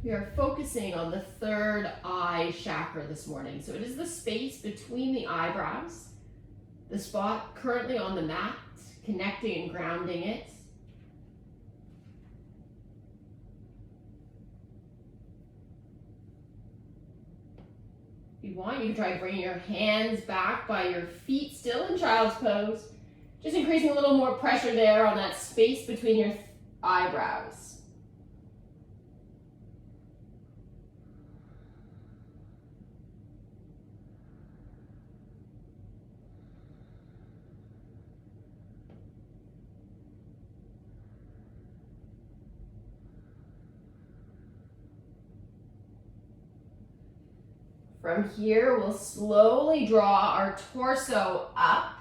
We are focusing on the third eye chakra this morning. So it is the space between the eyebrows, the spot currently on the mat, connecting and grounding it. If you want, you can try bringing your hands back by your feet, still in child's pose. Just increasing a little more pressure there on that space between your eyebrows. From here, we'll slowly draw our torso up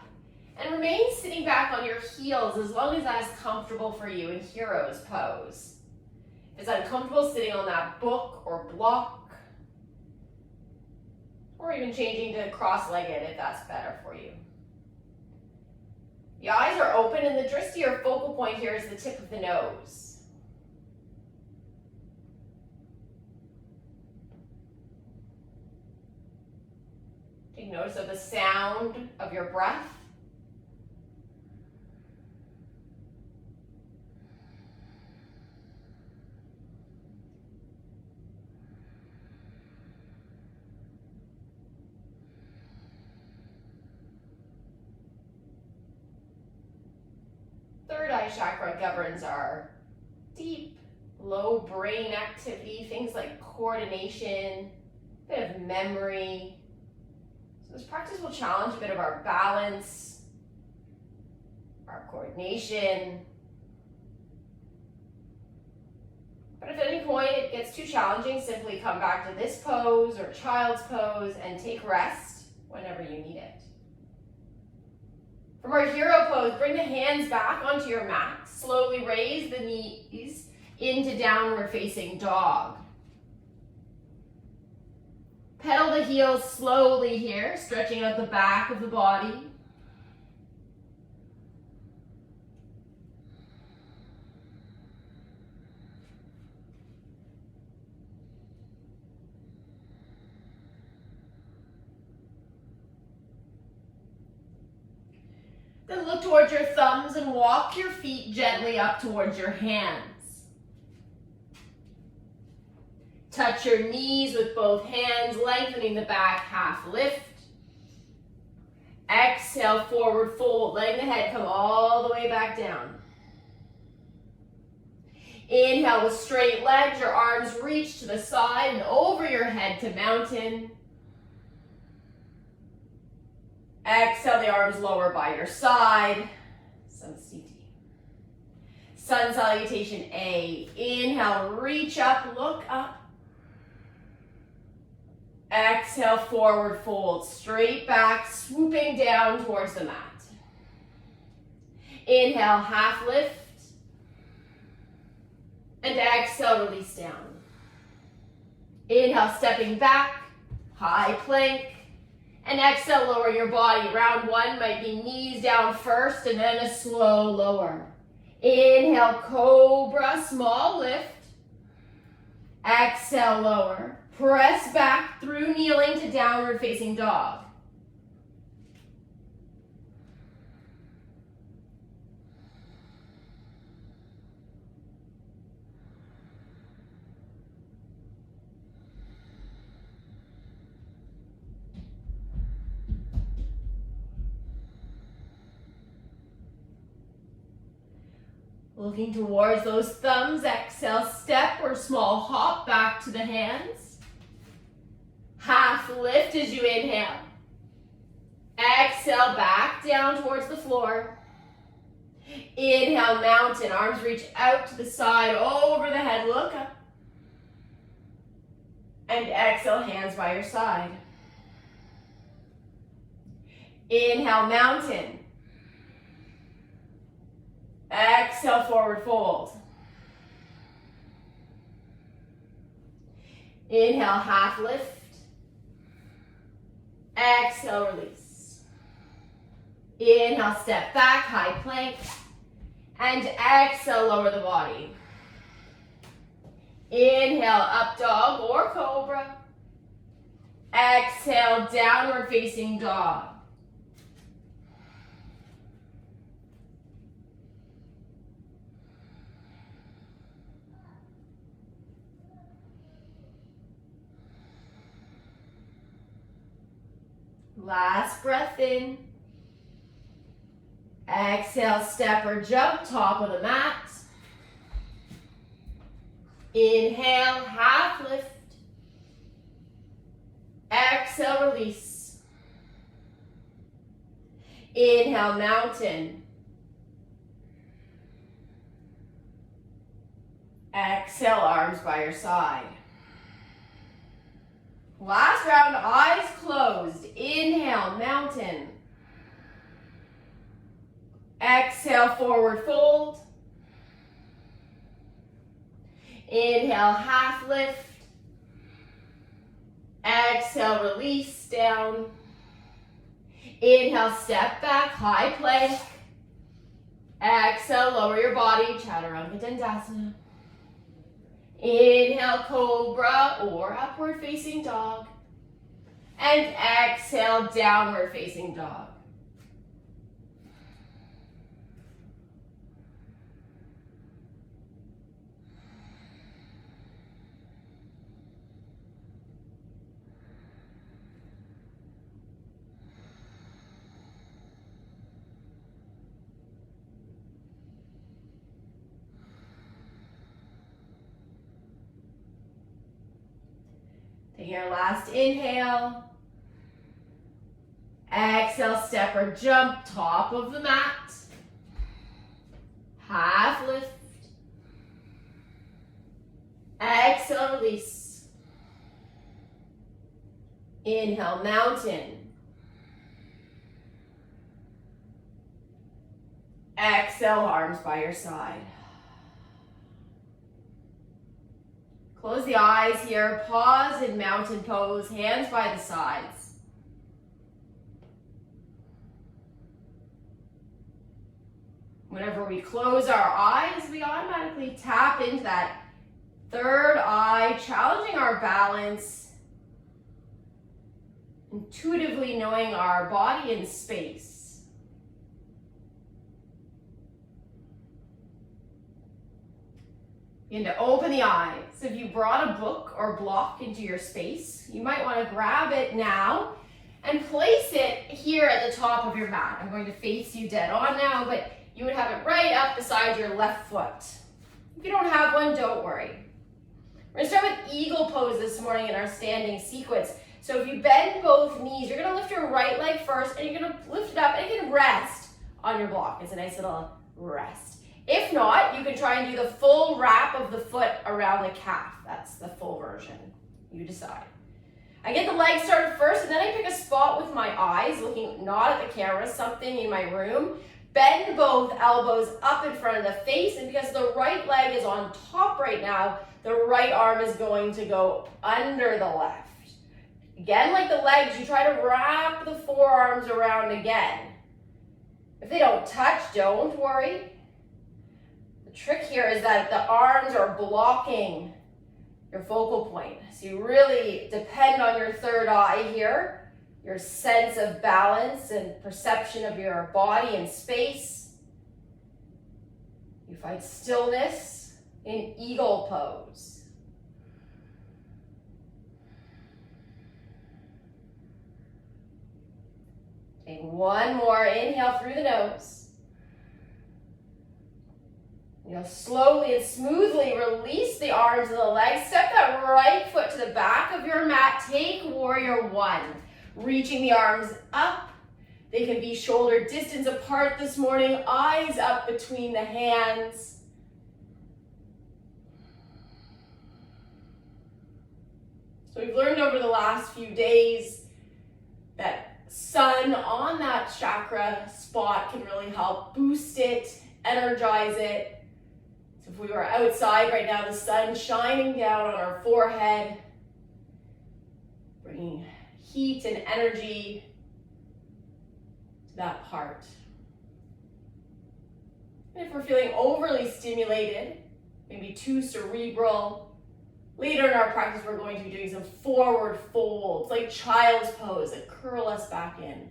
and remain sitting back on your heels as long as that is comfortable for you in hero's pose. If it's uncomfortable, sitting on that book or block, or even changing to cross-legged if that's better for you. The eyes are open and the drishti or focal point here is the tip of the nose. Take notice of the sound of your breath. Third eye chakra governs our deep, low brain activity, things like coordination, a bit of memory. So this practice will challenge a bit of our balance, our coordination. But if at any point it gets too challenging, simply come back to this pose or child's pose and take rest whenever you need it. From our hero pose, bring the hands back onto your mat. Slowly raise the knees into downward facing dog. Pedal the heels slowly here, stretching out the back of the body. Then look towards your thumbs and walk your feet gently up towards your hands. Touch your knees with both hands, lengthening the back half lift. Exhale, forward fold, letting the head come all the way back down. Inhale with straight legs, your arms reach to the side and over your head to mountain. Exhale, the arms lower by your side. Samsiti. Sun salutation A. Inhale, reach up, look up. Exhale, forward fold, straight back, swooping down towards the mat. Inhale, half lift. And exhale, release down. Inhale, stepping back, high plank. And exhale, lower your body. Round one might be knees down first and then a slow lower. Inhale, cobra, small lift. Exhale, lower. Press back through kneeling to downward facing dog. Looking towards those thumbs, exhale, step or small hop back to the hands. Half lift as you inhale. Exhale, back down towards the floor. Inhale, mountain, arms reach out to the side, over the head, look up. And exhale, hands by your side. Inhale, mountain. Exhale, forward fold. Inhale, half lift. Exhale, release. Inhale, step back, high plank. And exhale, lower the body. Inhale, up dog or cobra. Exhale, downward facing dog. Last breath in. Exhale, step or jump, top of the mat. Inhale, half lift. Exhale, release. Inhale, mountain. Exhale, arms by your side. Last round, eyes closed. Inhale, mountain. Exhale, forward fold. Inhale, half lift. Exhale, release down. Inhale, step back, high plank. Exhale, lower your body, Chaturanga Dandasana. Inhale, cobra or upward facing dog. And exhale, downward facing dog. Take your last inhale. Exhale, step or jump, top of the mat. Half lift. Exhale, release. Inhale, mountain. Exhale, arms by your side. Close the eyes here, pause in mountain pose, hands by the sides. Whenever we close our eyes, we automatically tap into that third eye, challenging our balance, intuitively knowing our body in space. Begin to open the eyes. If you brought a book or block into your space, you might want to grab it now and place it here at the top of your mat. I'm going to face you dead on now, but you would have it right up beside your left foot. If you don't have one, don't worry. We're going to start with eagle pose this morning in our standing sequence. So if you bend both knees, you're going to lift your right leg first, and you're going to lift it up, and you can rest on your block. It's a nice little rest. If not, you can try and do the full wrap of the foot around the calf. That's the full version. You decide. I get the legs started first, and then I pick a spot with my eyes, looking not at the camera, something in my room. Bend both elbows up in front of the face, and because the right leg is on top right now, the right arm is going to go under the left. Again, like the legs, you try to wrap the forearms around again. If they don't touch, don't worry. The trick here is that the arms are blocking your focal point. So you really depend on your third eye here, your sense of balance and perception of your body and space. You find stillness in eagle pose. Take one more inhale through the nose. You'll slowly and smoothly release the arms and the legs. Step that right foot to the back of your mat. Take warrior one. Reaching the arms up. They can be shoulder distance apart this morning. Eyes up between the hands. So we've learned over the last few days that sun on that chakra spot can really help boost it, energize it. So if we were outside right now, the sun shining down on our forehead, bringing heat and energy to that part. And if we're feeling overly stimulated, maybe too cerebral, Later in our practice, we're going to be doing some forward folds, like child's pose, that curl us back in.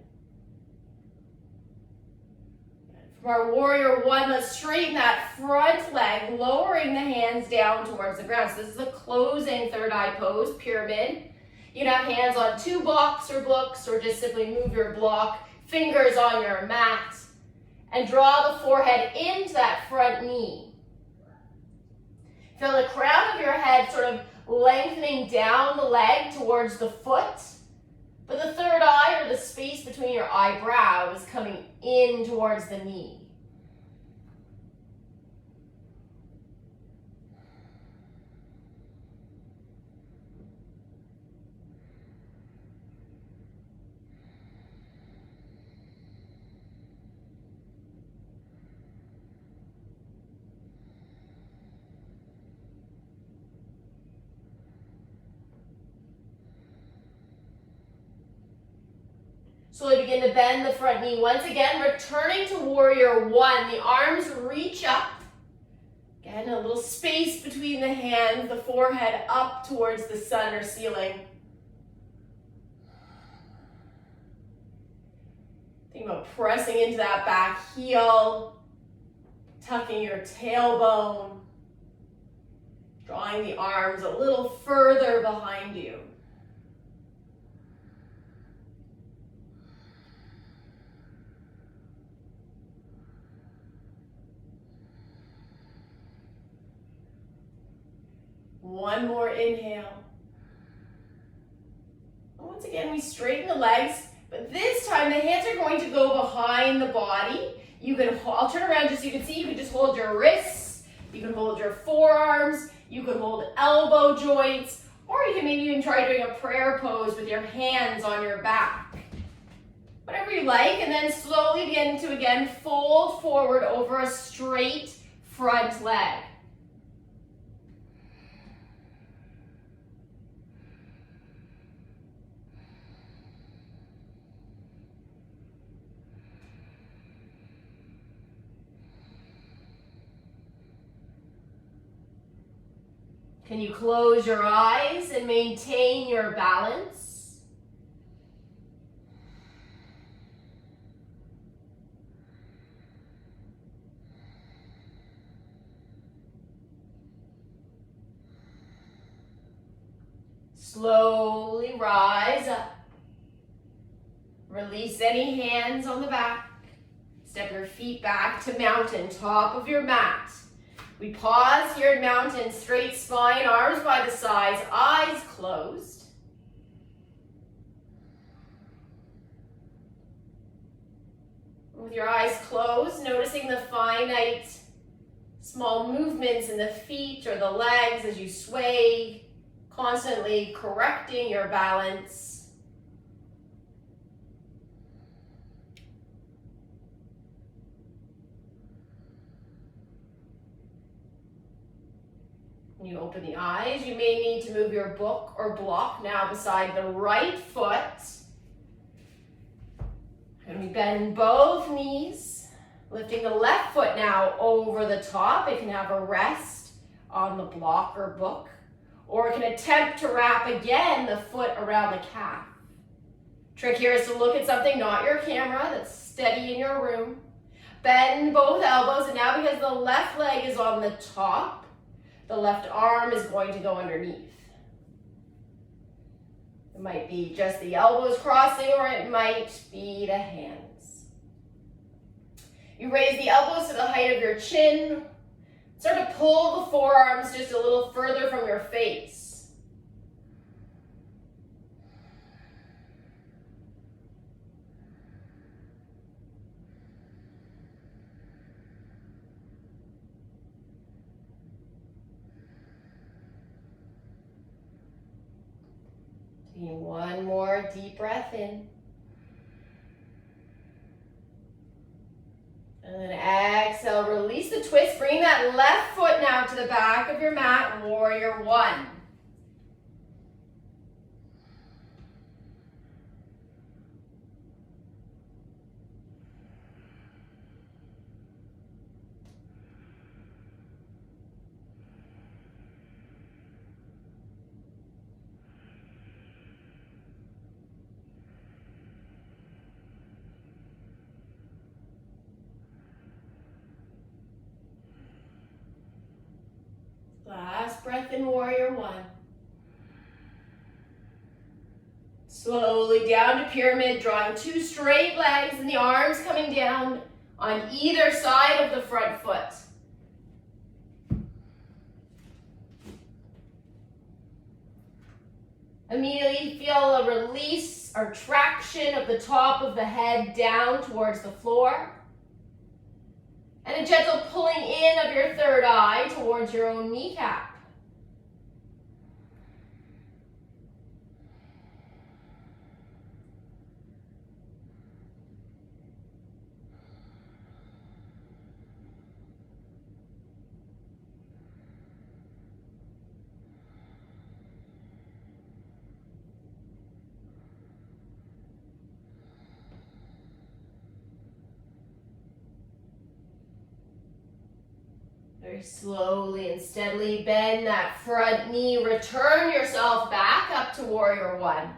From our warrior one, let's straighten that front leg, lowering the hands down towards the ground. So this is a closing third eye pose, pyramid. You can have hands on two blocks or books, or just simply move your block, fingers on your mat, and draw the forehead into that front knee. Feel the crown of your head sort of lengthening down the leg towards the foot, but the third eye, or the space between your eyebrows, coming in towards the knee. Slowly begin to bend the front knee. Once again, returning to warrior one. The arms reach up. Again, a little space between the hands, the forehead up towards the sun or ceiling. Think about pressing into that back heel, tucking your tailbone, drawing the arms a little further behind you. One more inhale. Once again, we straighten the legs, but this time the hands are going to go behind the body. I'll turn around just so you can see, you can just hold your wrists, you can hold your forearms, you can hold elbow joints, or you can maybe even try doing a prayer pose with your hands on your back. Whatever you like, and then slowly begin to again fold forward over a straight front leg. Can you close your eyes and maintain your balance? Slowly rise up. Release any hands on the back. Step your feet back to mountain, top of your mat. We pause here in mountain, straight spine, arms by the sides, eyes closed. With your eyes closed, noticing the finite small movements in the feet or the legs as you sway, constantly correcting your balance. When you open the eyes, you may need to move your book or block now beside the right foot. And we bend both knees, lifting the left foot now over the top. It can have a rest on the block or book, or it can attempt to wrap again the foot around the calf. Trick here is to look at something, not your camera, that's steady in your room. Bend both elbows, and now because the left leg is on the top, the left arm is going to go underneath. It might be just the elbows crossing, or it might be the hands. You raise the elbows to the height of your chin. Start to pull the forearms just a little further from your face. Taking one more deep breath in. And then exhale, release the twist. Bring that left foot now to the back of your mat, warrior one. breath in warrior one. Slowly down to pyramid, drawing 2 straight legs and the arms coming down on either side of the front foot. Immediately feel a release or traction of the top of the head down towards the floor. And a gentle pulling in of your third eye towards your own kneecap. Very slowly and steadily bend that front knee. Return yourself back up to warrior one.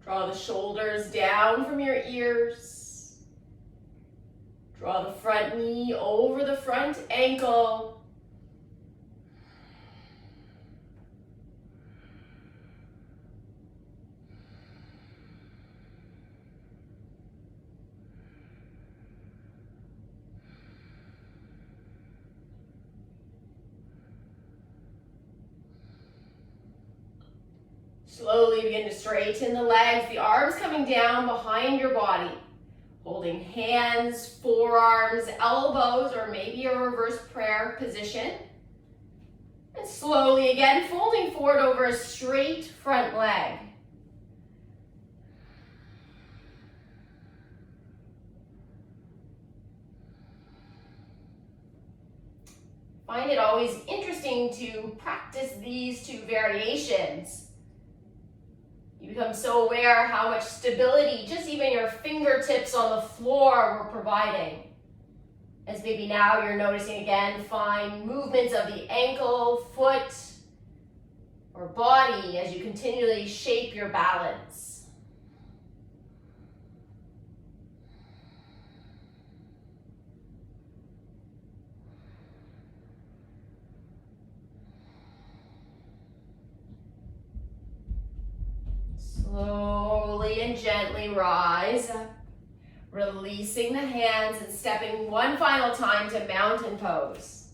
Draw the shoulders down from your ears. Draw the front knee over the front ankle. Slowly begin to straighten the legs, the arms coming down behind your body. Holding hands, forearms, elbows, or maybe a reverse prayer position. And slowly again, folding forward over a straight front leg. Find it always interesting to practice these 2 variations. You become so aware how much stability just even your fingertips on the floor were providing. As maybe now you're noticing again fine movements of the ankle, foot, or body as you continually shape your balance. Slowly and gently rise up, releasing the hands and stepping one final time to mountain pose.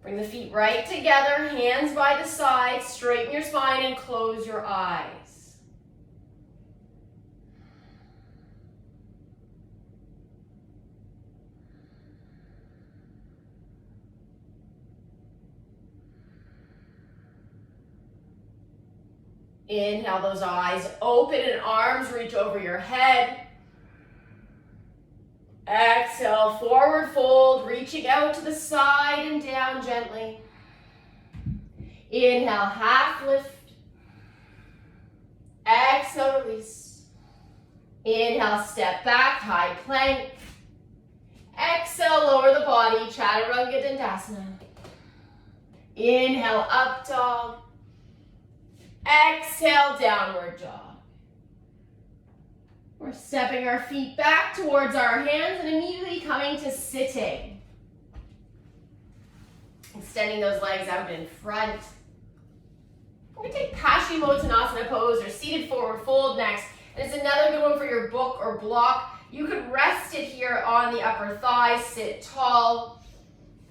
Bring the feet right together, hands by the side, straighten your spine and close your eyes. Inhale those eyes open and arms reach over your head. Exhale, forward fold, reaching out to the side and down gently. Inhale, half lift. Exhale, release. Inhale, step back, high plank. Exhale, lower the body, Chaturanga Dandasana. Inhale, up dog. Exhale, downward dog. We're stepping our feet back towards our hands and immediately coming to sitting. Extending those legs out in front. We're going to take Paschimottanasana pose or seated forward fold next. And it's another good one for your book or block. You could rest it here on the upper thigh, sit tall.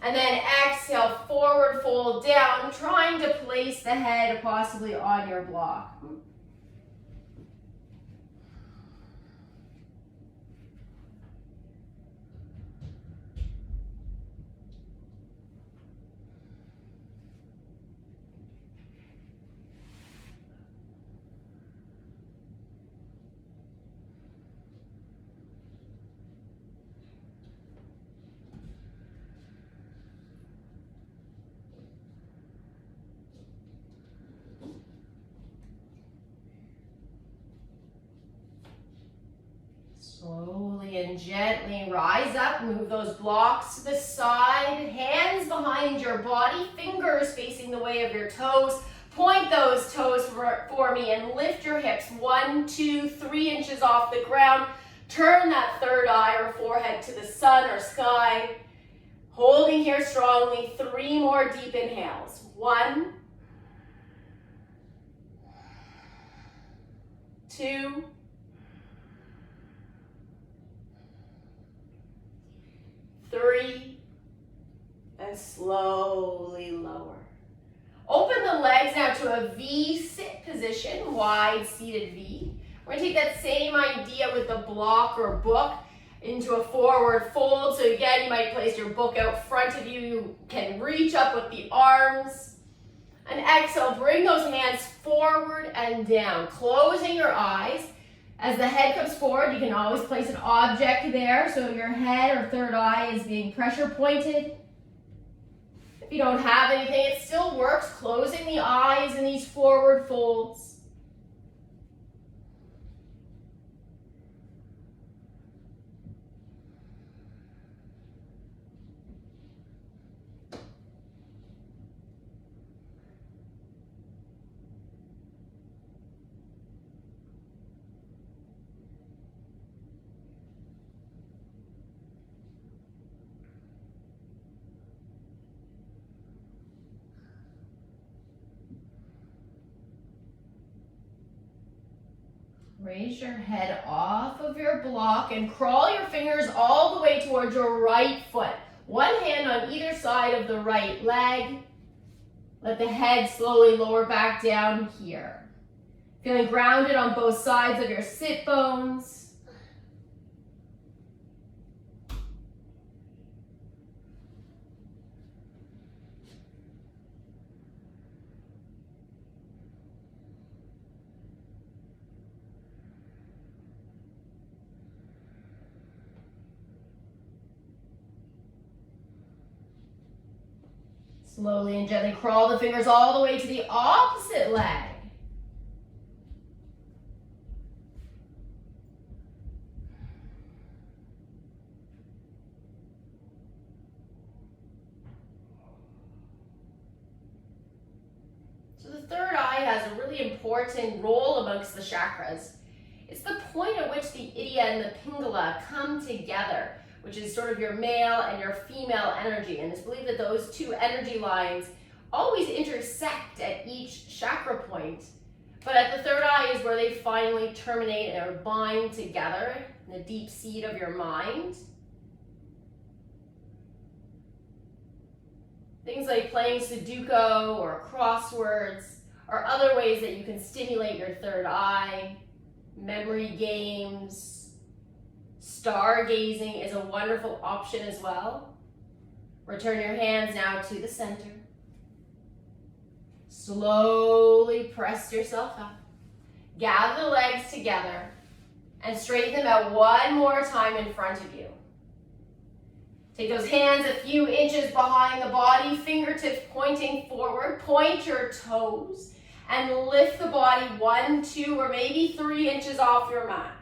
And then exhale, forward fold down, trying to place the head possibly on your block. Slowly and gently rise up, move those blocks to the side, hands behind your body, fingers facing the way of your toes. Point those toes for me and lift your hips 1, 2, 3 inches off the ground. Turn that third eye or forehead to the sun or sky. Holding here strongly, 3 more deep inhales. 1, 2, 3, and slowly lower. Open the legs now to a V sit position, wide seated V. We're going to take that same idea with the block or book into a forward fold. So again, you might place your book out front of you. You can reach up with the arms. And exhale, bring those hands forward and down, closing your eyes. As the head comes forward, you can always place an object there, so your head or third eye is being pressure pointed. If you don't have anything, it still works, closing the eyes in these forward folds. Raise your head off of your block and crawl your fingers all the way towards your right foot. One hand on either side of the right leg. Let the head slowly lower back down here. Feeling grounded on both sides of your sit bones. Slowly and gently crawl the fingers all the way to the opposite leg. So the third eye has a really important role amongst the chakras. It's the point at which the Ida and the Pingala come together, which is sort of your male and your female energy. And it's believed that those two energy lines always intersect at each chakra point. But at the third eye is where they finally terminate or bind together in the deep seat of your mind. Things like playing Sudoku or crosswords are other ways that you can stimulate your third eye. Memory games. Stargazing is a wonderful option as well. Return your hands now to the center. Slowly press yourself up. Gather the legs together and straighten them out one more time in front of you. Take those hands a few inches behind the body, fingertips pointing forward. Point your toes and lift the body 1, 2, or maybe 3 inches off your mat.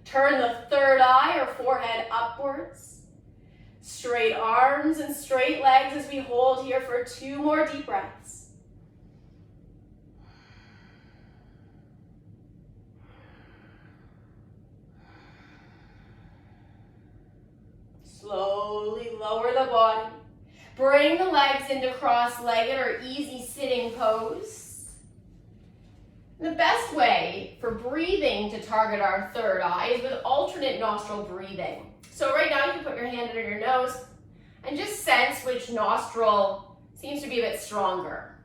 Turn the third eye or forehead upwards. Straight arms and straight legs as we hold here for 2 more deep breaths. Slowly lower the body. Bring the legs into cross-legged or easy sitting pose. The best way for breathing to target our third eye is with alternate nostril breathing. So right now you can put your hand under your nose and just sense which nostril seems to be a bit stronger.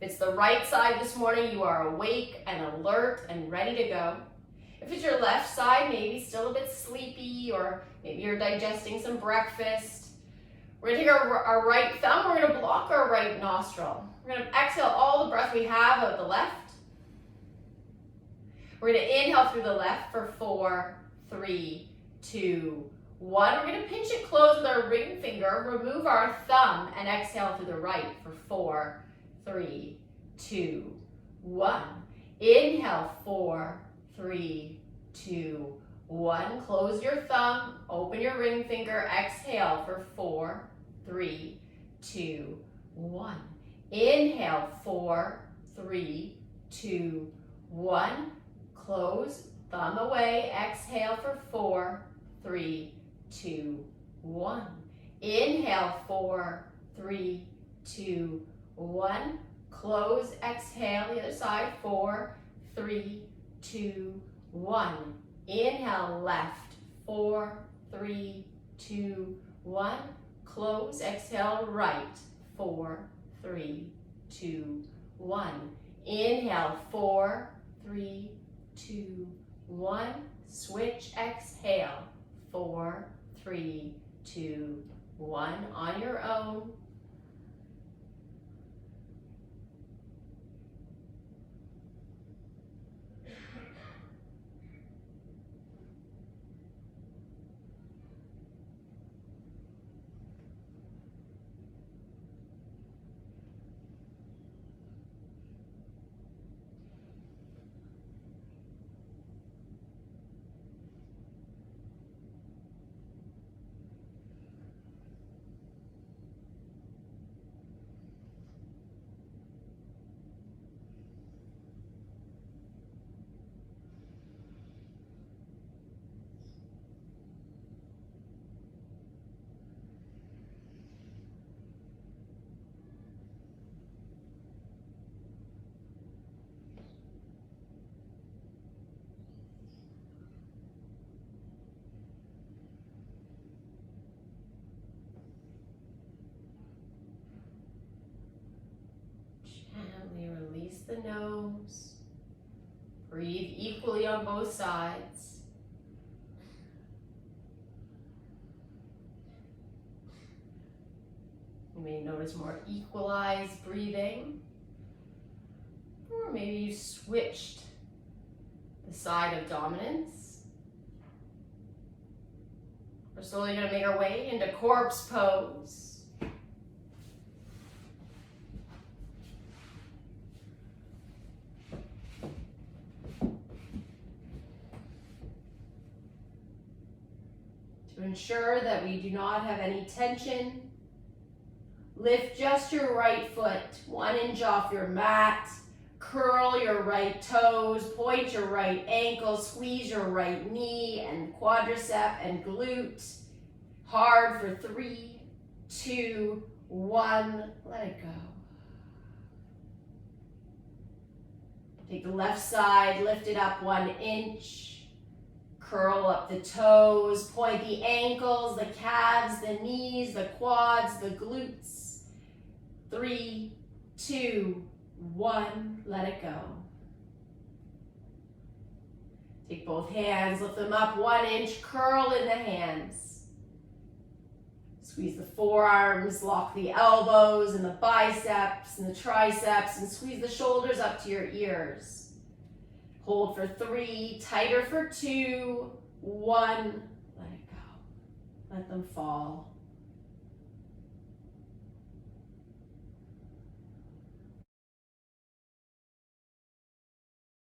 If it's the right side this morning, you are awake and alert and ready to go. If it's your left side, maybe still a bit sleepy, or maybe you're digesting some breakfast. We're gonna take our right thumb, we're gonna block our right nostril. We're gonna exhale all the breath we have out the left. We're gonna inhale through the left for 4, 3, 2, 1. We're gonna pinch it closed with our ring finger, remove our thumb, and exhale through the right for 4, 3, 2, 1. Inhale, 4, 3, 2, 1. Close your thumb, open your ring finger, exhale for 4, 3, 2, 1. Inhale, 4, 3, 2, 1. Close, thumb away. Exhale for 4, 3, 2, 1. Inhale, 4, 3, 2, 1. Close, exhale, the other side. 4, 3, 2, 1. Inhale, left. 4, 3, 2, 1. Close, exhale, right. 4, 3, 2, 1. Inhale, 4, 3, 2, 1. Switch, exhale. 4, 3, 2, 1. On your own. Gently release the nose. Breathe equally on both sides. You may notice more equalized breathing. Or maybe you switched the side of dominance. We're slowly going to make our way into corpse pose. To ensure that we do not have any tension, lift just your right foot 1 inch off your mat. Curl your right toes, point your right ankle, squeeze your right knee and quadricep and glute. Hard for 3, 2, 1. Let it go. Take the left side, lift it up 1 inch. Curl up the toes, point the ankles, the calves, the knees, the quads, the glutes. 3, 2, 1. Let it go. Take both hands, lift them up 1 inch, curl in the hands. Squeeze the forearms, lock the elbows and the biceps and the triceps, and squeeze the shoulders up to your ears. Hold for 3, tighter for 2, 1. Let it go. Let them fall.